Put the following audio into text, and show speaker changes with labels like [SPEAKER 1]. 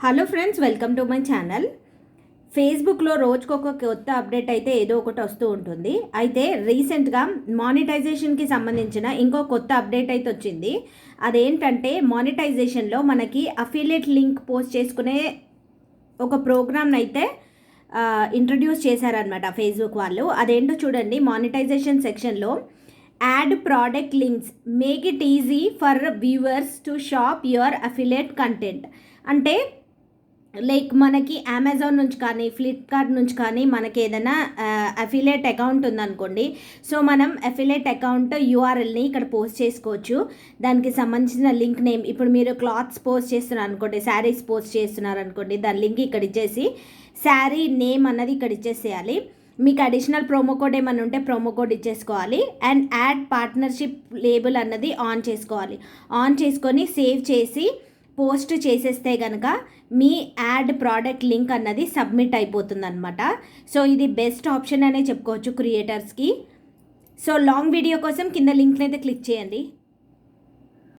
[SPEAKER 1] Hello friends, welcome to my channel. ఫేస్బుక్లో రోజుకొక కొత్త అప్డేట్ అయితే ఏదో ఒకటి వస్తూ ఉంటుంది. అయితే రీసెంట్గా మానిటైజేషన్కి సంబంధించిన ఇంకో కొత్త అప్డేట్ అయితే వచ్చింది. అదేంటంటే మానిటైజేషన్లో మనకి అఫిలియేట్ లింక్ పోస్ట్ చేసుకునే ఒక ప్రోగ్రామ్ని అయితే ఇంట్రడ్యూస్ చేశారనమాట ఫేస్బుక్ వాళ్ళు. అదేంటో చూడండి. మానిటైజేషన్ సెక్షన్లో add product links make it easy for viewers to shop your affiliate content. అంటే లైక్ మనకి అమెజాన్ నుంచి కానీ ఫ్లిప్కార్ట్ నుంచి కానీ మనకి ఏదైనా అఫిలియేట్ అకౌంట్ ఉందనుకోండి. సో మనం అఫిలియేట్ అకౌంట్ యూఆర్ఎల్ని ఇక్కడ పోస్ట్ చేసుకోవచ్చు. దానికి సంబంధించిన లింక్ నేమ్, ఇప్పుడు మీరు క్లాత్స్ పోస్ట్ చేస్తున్నారు అనుకోండి, శారీస్ పోస్ట్ చేస్తున్నారు అనుకోండి, దాని లింక్ ఇక్కడ ఇచ్చేసి శారీ నేమ్ అన్నది ఇక్కడ ఇచ్చేసేయాలి. మీకు అడిషనల్ ప్రోమో కోడ్ ఏమైనా ఉంటే ప్రోమో కోడ్ ఇచ్చేసుకోవాలి. అండ్ యాడ్ పార్ట్నర్షిప్ లేబుల్ అన్నది ఆన్ చేసుకోవాలి. ఆన్ చేసుకొని సేవ్ చేసి పోస్ట్ చేసేస్తే కనుక మీ యాడ్ ప్రోడక్ట్ లింక్ అన్నది సబ్మిట్ అయిపోతుంది అనమాట. సో ఇది బెస్ట్ ఆప్షన్ అనే చెప్పుకోవచ్చు క్రియేటర్స్కి. సో లాంగ్ వీడియో కోసం కింద లింక్ని అయితే క్లిక్ చేయండి.